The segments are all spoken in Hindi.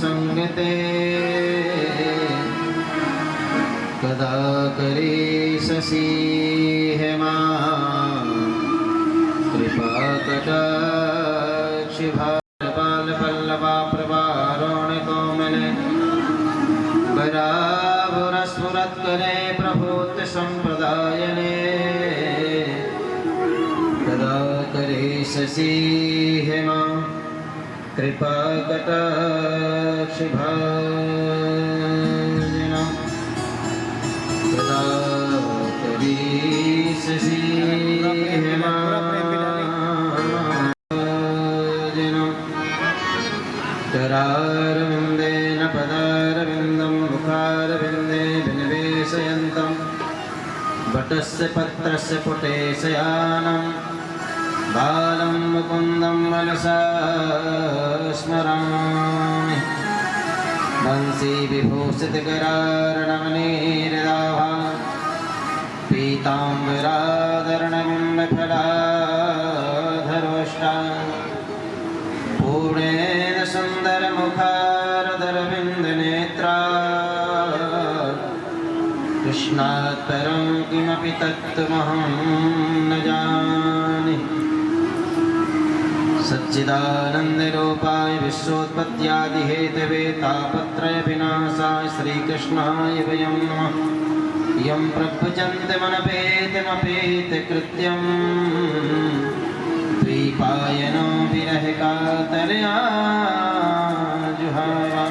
संगते कदा करीषसि हे मां कृपा कटाक्षि भाल पल्लवा प्रवारोण कोमले बराबरस्फुरत् करे प्रभुत्व संप्रदायने कदा करीषसि हे मां कृपा कटाक्षि भाजना कदा करीषसि हे मां करारविन्देन पदारविन्दं मुखारविन्दे विनिवेशयन्तं वटस्य पत्रस्य पुटे शयानं बालं मुकुन्दं मनसा स्मरामि वंशी विभूषितकरार्णवनीर्दाभा पीताम्बराधरणबिम्बफलाधरोष्टा पूर्णेन सुन्दरमुखारधरविन्दनेत्रा कृष्णात् परं किमपि तत्त्वमहं न जाने सच्चिदानन्दरूपाय विश्वोत्पत्त्यादिहेतवे तापत्रयविनाशाय श्रीकृष्णाय वयं नमः यं प्रभुजन्तमनपेतमपेतकृत्यं द्वैपायनो विरहकातरया जुहावा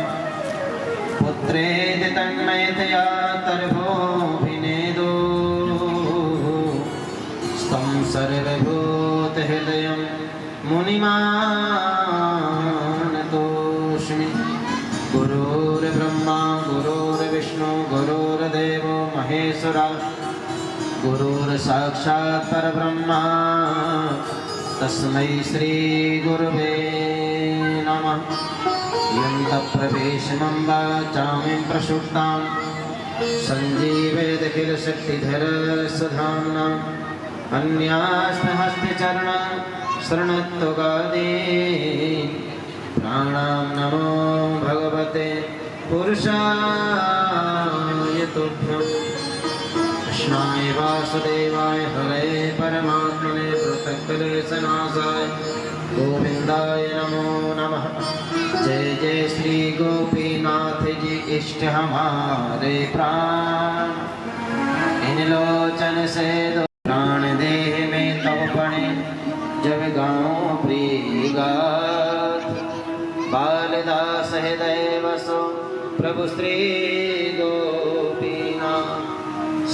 पुत्रेति तन्मयतया तर्भोऽभिनेदो स्तं सर्वभूतहृदयं मुनिमानतोऽस्मि गुरुर्ब्रह्मा गुरुर्विष्णु गुरुर्देवो महेश्वरः गुरुर्साक्षात् परब्रह्मा तस्मै श्री गुरुवे नमः यन्तप्रवेशमं वाचामिं प्रसुप्तां सञ्जीवयदखिलशक्तिधरस्वधाम्ना अन्यास्महस्तिचरण शरणत्वगादि प्राणां नमो भगवते पुरुषाय तुभ्यं कृष्णाय वासुदेवाय हरये परमात्मने प्रणतक्लेशनाशाय गोविन्दाय नमो नमः। जय जय श्री गोपीनाथ जी इष्ट हमारे प्राण इन लोचन से दो प्राण देह में तब पड़े जब गाँव प्रियगाथ बालदास हृदय वसो प्रभु श्री गोपीनाथ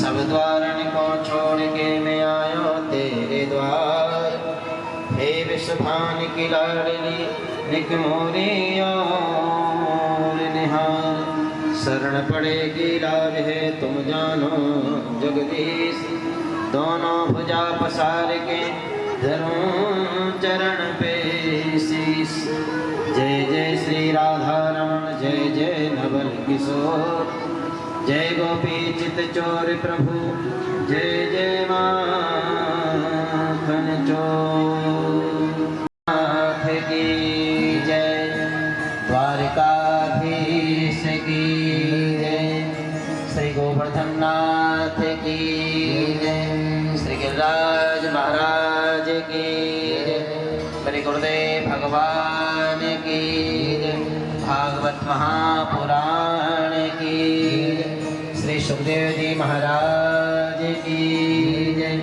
सब द्वारन को छोड़ के मैं आयो तेरे द्वार हे विश्वभान की लाडली निक मोरी और निहार शरण पड़ेगी लाल है तुम जानो जगदीश दोनों भुजा पसार के धरूं चरण पे शीश जय जय श्री राधा रमण जय जय नवल किशोर जय गोपी चित चोर प्रभु जय जय माखन चोर नाथ की जय द्वारकाधीश की जय श्री गोवर्धन नाथ की जय श्री गिरिराज महाराज की जय श्री गुरुदेव भगवान की जय भागवत महापुराण की श्री सुखदेव जी महाराज की जय।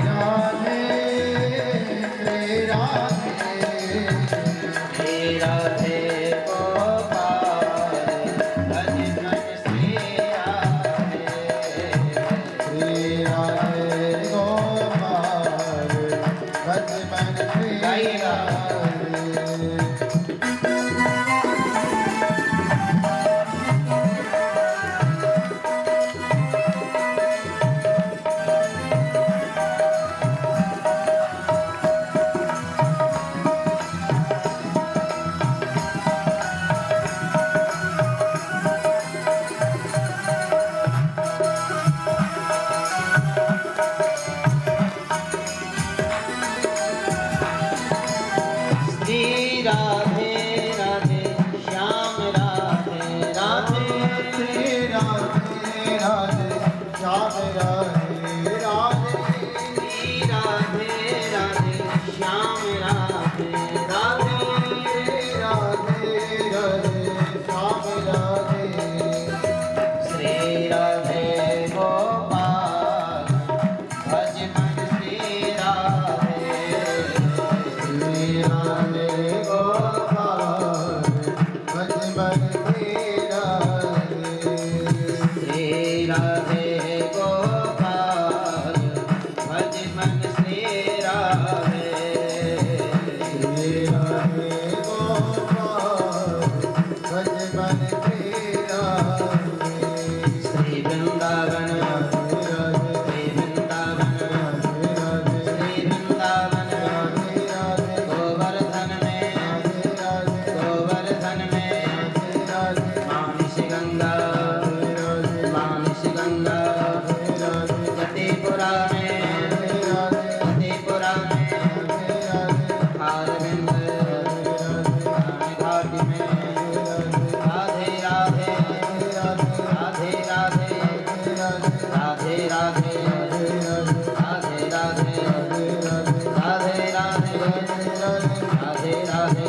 Radhe, Radhe, राधे राधे श्याम राधे राधे श्री राधे राधे श्याम राधे राधे श्री राधे राधे श्याम राधे राधे राधे राधे श्याम राधे श्री राधे गोपाल भज मन श्री राधे श्री राधे गोपाल भज मन श्री राधे श्री राधे गोपाल भज मन श्री राधे श्री राधे गोपाल भज मन श्री राधे श्री वृंदावन श्री वृंदावन श्री वृंदावन गोवर्धन में मानस गंगा जटेपुरा में हारविंद घाट में राधे राधे राधे राधे राधे राधे राधे राधे राधे राधे राधे राधे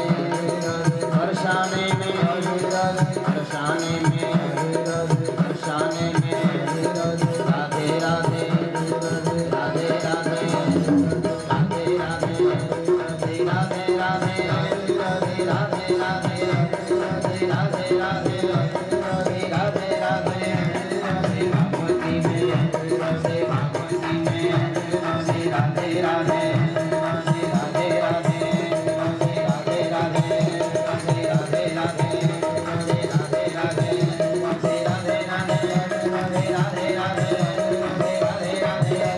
बरसाने में बरसाने में बरसाने में राधे राधे राधे राधे राधे राधे राधे राधे राधे राधे राधे राधे राधे राधे भगवती में श्री भगवती में श्री राधे राधे श्री राधे राधे श्री राधे राधे श्री राधे राधे श्री राधे राधे श्री राधे राधे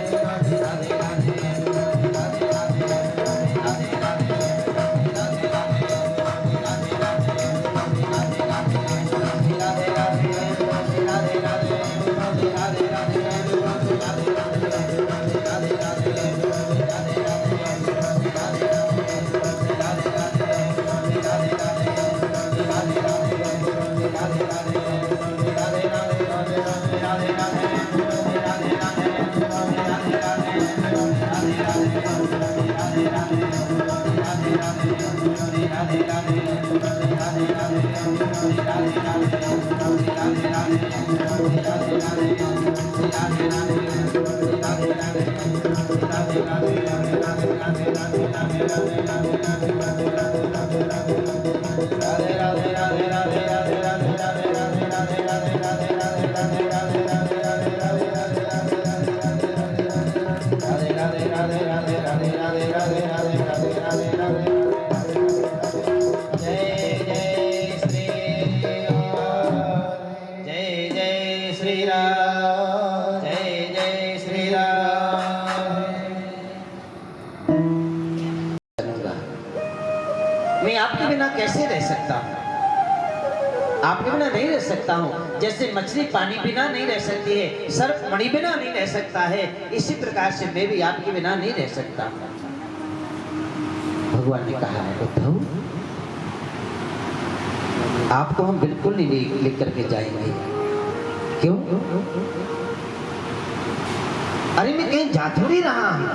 श्री राधे राधे श्री राधे राधे श्री राधे राधे राधे राधे राधे राधे मैं आपके बिना कैसे रह सकता हूँ? आपके बिना नहीं रह सकता हूँ। जैसे मछली पानी बिना नहीं रह सकती है, सर्प मणि बिना नहीं रह सकता है, इसी प्रकार से मैं भी आपके बिना नहीं रह सकता। भगवान ने कहा है उद्धव, आपको हम बिल्कुल नहीं लिख करके जाएंगे। क्यों? अरे मैं कहीं जा थोड़ी रहा हूं।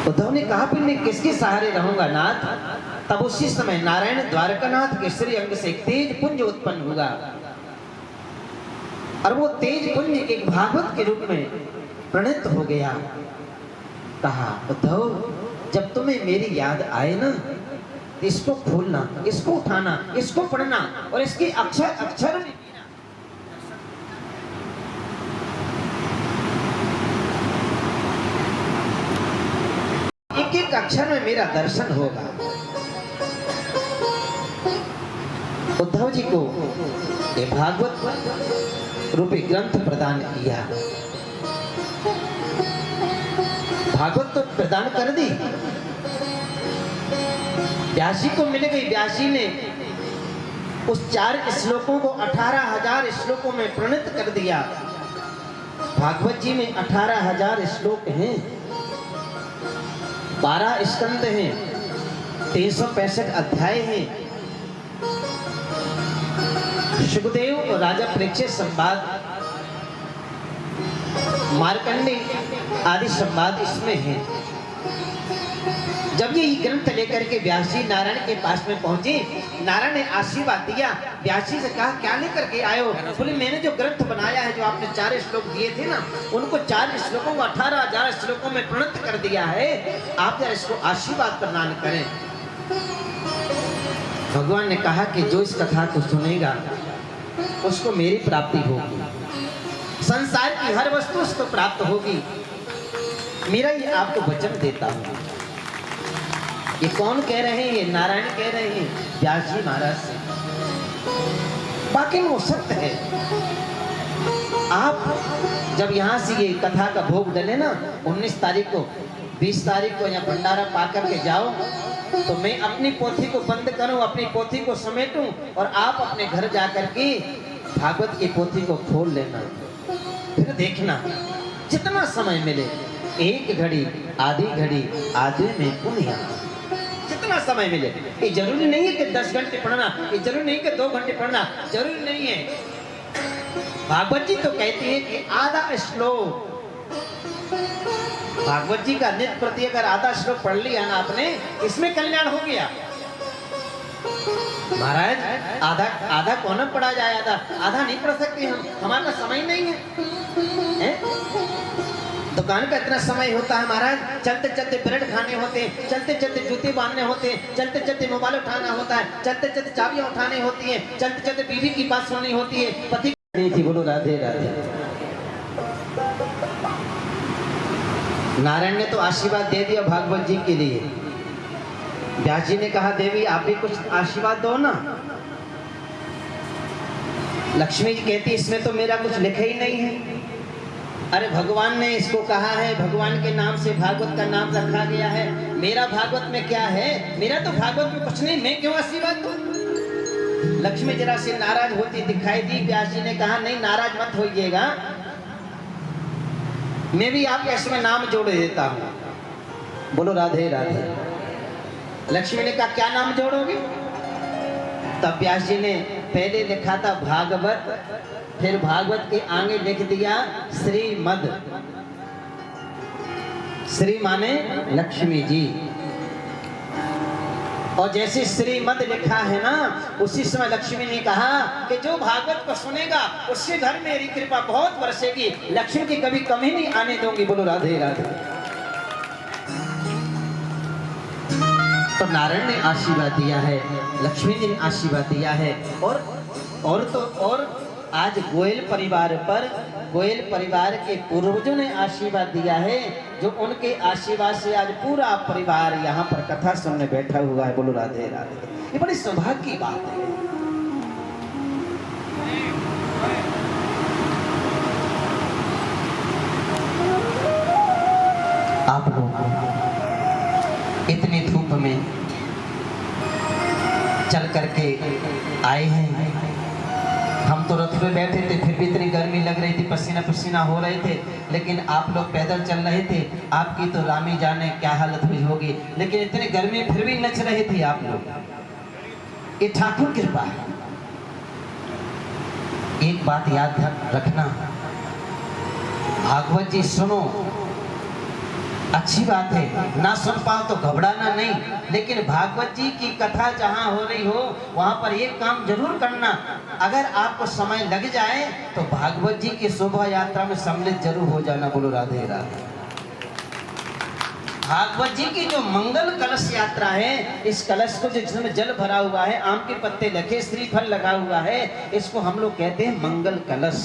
उद्धव ने कहा फिर मैं किसके सहारे रहूंगा नाथ? तब उसी समय नारायण द्वारकानाथ के श्री अंग से एक तेज पुंज उत्पन्न होगा और वो तेज पुंज एक भागवत के रूप में प्रणीत हो गया। कहा उद्धव, जब तुम्हें मेरी याद आए ना, इसको खोलना, इसको उठाना, इसको पढ़ना और इसके अक्षर अक्षर में एक एक अक्षर में मेरा दर्शन होगा। उद्धव जी को ये भागवत रूपी ग्रंथ प्रदान किया। भागवत तो प्रदान कर दी, व्यासी को मिल गई। व्यासी ने उस 4 श्लोकों को 18,000 श्लोकों में प्रणीत कर दिया। भागवत जी में 18,000 श्लोक हैं। 12 स्कंद हैं, 365 अध्याय हैं। सुखदेव और राजा परीक्षित संवाद, मार्कंडे आदि संवाद इसमें हैं। जब ये ग्रंथ लेकर के व्यास जी नारायण के पास में पहुंचे, नारायण ने आशीर्वाद दिया। व्यास जी से कहा क्या लेकर के आए हो? बोले मैंने जो ग्रंथ बनाया है, जो आपने 4 श्लोक दिए थे ना, उनको 4 श्लोकों को 18,000 श्लोकों में प्रणत कर दिया है। आप जरा इसको आशीर्वाद प्रदान करें। भगवान ने कहा कि जो इस कथा को सुनेगा उसको मेरी प्राप्ति होगी, संसार की हर वस्तु उसको प्राप्त होगी। मेरा ये आपको वचन देता हूँ। ये कौन कह रहे हैं? ये नारायण कह रहे हैं व्यास जी महाराज से। बाकी वो सत्य है। आप जब यहाँ से ये कथा का भोग डले ना, 19 तारीख को 20 तारीख को यहाँ भंडारा पा करके जाओ, तो मैं अपनी पोथी को बंद करूं, अपनी पोथी को समेटूं और आप अपने घर जा करके भागवत की पोथी को खोल लेना। फिर देखना जितना समय मिले, 1 घड़ी, आधी घड़ी, आधे में पुण्य, जितना समय मिले। ये जरूरी नहीं है कि 10 घंटे पढ़ना, ये जरूरी नहीं कि 2 घंटे पढ़ना, जरूरी नहीं है। भागवत जी तो कहते हैं कि आधा श्लोक, भागवत जी का नित्य प्रति अगर आधा श्लोक पढ़ लिया ना आपने, इसमें कल्याण हो गया। महाराज आधा कौन पढ़ा जाए? आधा नहीं पढ़ सकते हम, हमारा समय नहीं है। दुकान का इतना समय होता है महाराज, चलते चलते ब्रेड खाने होते हैं, चलते चलते जूते बांधने होते हैं, चलते चलते मोबाइल उठाना होता है, चलते चलते चाबियां उठानी होती हैं, चलते चलते बीवी की बात सुननी होती है, पति थी। बोलो राधे राधे। नारायण ने तो आशीर्वाद दे दिया भागवत जी के लिए। व्यास जी ने कहा देवी आप भी कुछ आशीर्वाद दो ना। लक्ष्मी जी कहती इसमें तो मेरा कुछ लिखा ही नहीं है। अरे भगवान ने इसको कहा है, भगवान के नाम से भागवत का नाम रखा गया है, मेरा भागवत में क्या है? मेरा तो भागवत में कुछ नहीं, मैं क्यों आशीर्वाद दूं? लक्ष्मी जरा से नाराज होती दिखाई दी। व्यास जी ने कहा नहीं नाराज मत होइएगा, मैं भी आपके इसमें नाम जोड़ देता हूं। बोलो राधे राधे। लक्ष्मी ने कहा क्या नाम जोड़ोगे? तब व्यास जी ने पहले लिखा था भागवत, फिर भागवत के आगे लिख दिया श्रीमद। श्री माने लक्ष्मी जी, और जैसे श्रीमद लिखा है ना, उसी समय लक्ष्मी ने कहा कि जो भागवत को सुनेगा उसके घर मेरी कृपा बहुत बरसेगी, लक्ष्मी की कभी कमी नहीं आने दूंगी। बोलो राधे राधे। तो नारायण ने आशीर्वाद दिया है, लक्ष्मी जी ने आशीर्वाद दिया है, और आज गोयल परिवार के पूर्वजों ने आशीर्वाद दिया है, जो उनके आशीर्वाद से आज पूरा परिवार यहाँ पर कथा सुनने बैठा हुआ है। बोलो राधे राधे। ये बड़ी सौभाग्य की बात है। आप लोग इतनी धूप में चल करके आए हैं। हम तो रथ पे बैठे थे, फिर भी इतनी गर्मी लग रही थी, पसीना पसीना हो रहे थे, लेकिन आप लोग पैदल चल रहे थे। आपकी तो रामी जाने क्या हालत हुई होगी, लेकिन इतनी गर्मी फिर भी नच रहे थे आप लोग। ये ठाकुर कृपा है। एक बात याद रखना, भागवत जी सुनो, अच्छी बात है, ना सुन पाओ तो घबराना नहीं, लेकिन भागवत जी की कथा जहाँ हो रही हो वहाँ पर एक काम जरूर करना, अगर आपको समय लग जाए तो भागवत जी की शोभा यात्रा में सम्मिलित जरूर हो जाना। बोलो राधे राधे। भागवत जी की जो मंगल कलश यात्रा है, इस कलश को जिसमें जल भरा हुआ है, आम के पत्ते लगे, श्रीफल लगा हुआ है, इसको हम लोग कहते हैं मंगल कलश।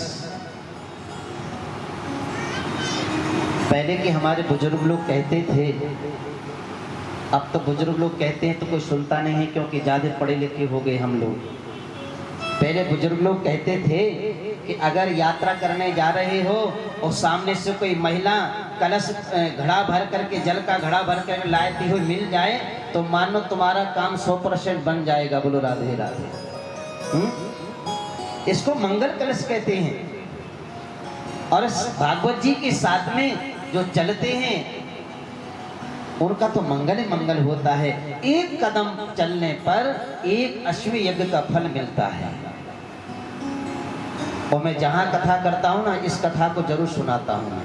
पहले के हमारे बुजुर्ग लोग कहते थे, अब तो बुजुर्ग लोग कहते हैं तो कोई सुनता नहीं है, क्योंकि ज़्यादा पढ़े लिखे हो गए हम लोग। पहले बुजुर्ग लोग कहते थे कि अगर यात्रा करने जा रहे हो और सामने से कोई महिला कलश घड़ा भर करके, जल का घड़ा भर कर लाती हुई मिल जाए तो मानो तुम्हारा काम 100% बन जाएगा। बोलो राधे राधे। इसको मंगल कलश कहते हैं। और भागवत जी के साथ में जो चलते हैं उनका तो मंगल ही मंगल होता है। एक कदम चलने पर एक अश्व यज्ञ का फल मिलता है। और मैं जहाँ कथा करता हूँ ना, इस कथा को जरूर सुनाता हूँ,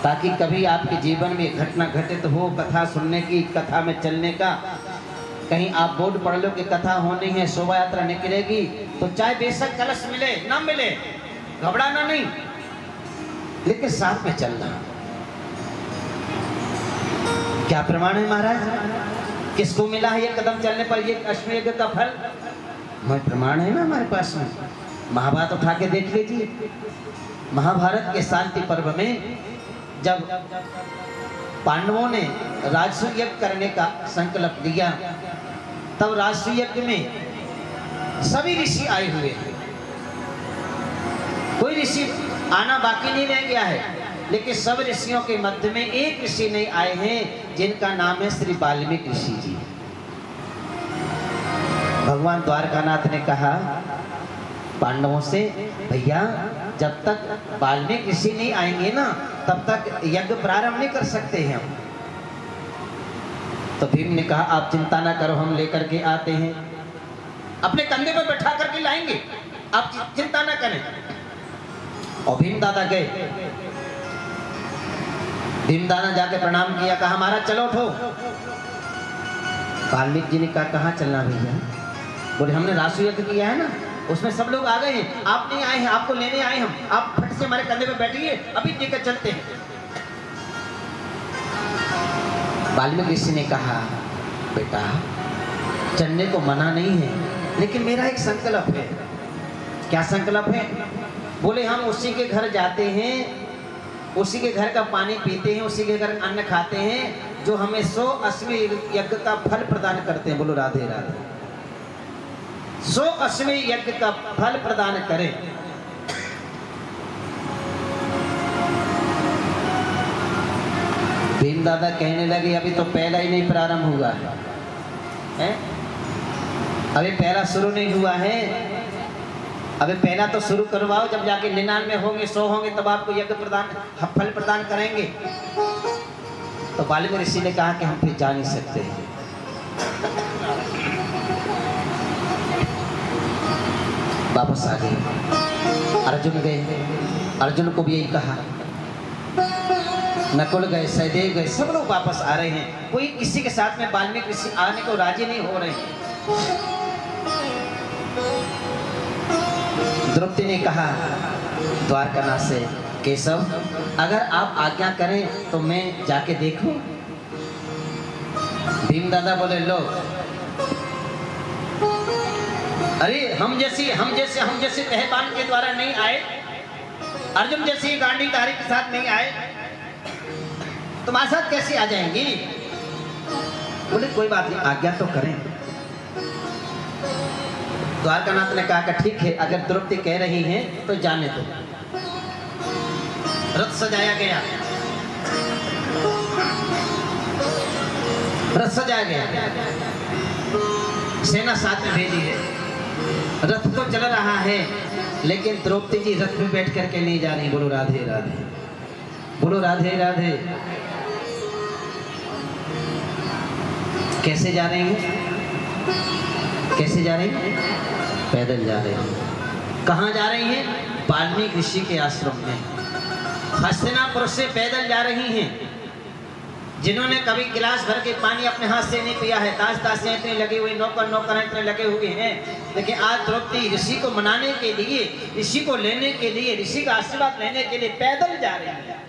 ताकि कभी आपके जीवन में घटना घटित हो कथा सुनने की, कथा में चलने का। कहीं आप बोर्ड पढ़ लो कि कथा होनी है, शोभा यात्रा निकलेगी, तो चाहे बेशक कलश मिले ना मिले, घबराना नहीं, लेकिन साथ में चलना। क्या प्रमाण है महाराज? किसको मिला है ये कदम चलने पर ये अश्वयज्ञ का फल? मैं प्रमाण है ना हमारे पास में। महाभारत उठा के देख लीजिए। महाभारत के शांति पर्व में जब पांडवों ने राजसूय यज्ञ करने का संकल्प लिया, तब राजसूय यज्ञ में सभी ऋषि आए हुए हैं। कोई ऋषि आना बाकी नहीं रह गया है, लेकिन सब ऋषियों के मध्य में एक ऋषि नहीं आए हैं, जिनका नाम है श्री वाल्मीकि ऋषि जी। भगवान द्वारकानाथ ने कहा पांडवों से, भैया जब तक वाल्मीकि ऋषि नहीं आएंगे ना, तब तक यज्ञ प्रारंभ नहीं कर सकते हैं हम। तो भीम ने कहा आप चिंता ना करो, हम लेकर के आते हैं, अपने कंधे पर बैठा करके लाएंगे, आप चिंता ना करें। और भीम दादा गए। भीम दादा जाके प्रणाम किया, कहा महाराज चलो उठो। वाल्मीकि जी ने कहा कहाँ चलना भैया? बोले हमने राजसूय यज्ञ किया है ना, उसमें सब लोग आ गए हैं, आप नहीं आए हैं, आपको लेने आए हम, आप फट से हमारे कंधे पे बैठिए, अभी लेकर चलते हैं। वाल्मीकि ऋषि ने कहा बेटा चलने को मना नहीं है, लेकिन मेरा एक संकल्प है। क्या संकल्प है? बोले हम उसी के घर जाते हैं, उसी के घर का पानी पीते हैं, उसी के घर अन्न खाते हैं जो हमें 100 अश्वमेध यज्ञ का फल प्रदान करते हैं। बोलो राधे राधे। 100 अश्वमेध यज्ञ का फल प्रदान करें। भीम दादा कहने लगे अभी तो पहला ही नहीं प्रारंभ हुआ है, अभी पहला शुरू नहीं हुआ है, अभी पहला तो शुरू करवाओ, जब जाके 99 होंगे 100 होंगे तब आपको यज्ञ प्रदान फल प्रदान करेंगे। तो वाल्मीकि ऋषि ने कहा कि हम फिर जा नहीं सकते हैं। वापस आ गए। अर्जुन गए, अर्जुन को भी यही कहा। नकुल गए, सहदेव गए, सब लोग वापस आ रहे हैं। कोई किसी के साथ में वाल्मीकि ऋषि आने को राजी नहीं हो रहे हैं। द्रौपदी ने कहा द्वारकानाथ से, केशव अगर आप आज्ञा करें तो मैं जाके देखूं। भीम दादा बोले लो, अरे हम जैसे पहलवान के द्वारा नहीं आए, अर्जुन जैसे गांडीधारी के साथ नहीं आए, तुम्हारे साथ कैसे आ जाएंगी? बोले कोई बात नहीं, आज्ञा तो करें। द्वारकानाथ ने कहा कि ठीक है, अगर द्रौपदी कह रही हैं तो जाने दो। रथ सजाया गया, रथ सजाया गया, सेना साथ में भेजी है। रथ तो चल रहा है, लेकिन द्रौपदी जी रथ में बैठ करके नहीं जा रही। बोलो राधे राधे, बोलो राधे राधे। कैसे जा रहे हैं? कैसे जा रही हैं? पैदल जा रहे हैं। कहाँ जा रही हैं? वाल्मीकि ऋषि के आश्रम में। हस्तिनापुर से पैदल जा रही हैं। जिन्होंने कभी गिलास भर के पानी अपने हाथ से नहीं पिया है, ताश-ताशियां इतने लगे हुए, नौकर इतने लगे हुए हैं, लेकिन आज द्रौपदी ऋषि को मनाने के लिए, ऋषि को लेने के लिए, ऋषि का आशीर्वाद लेने के लिए पैदल जा रही है।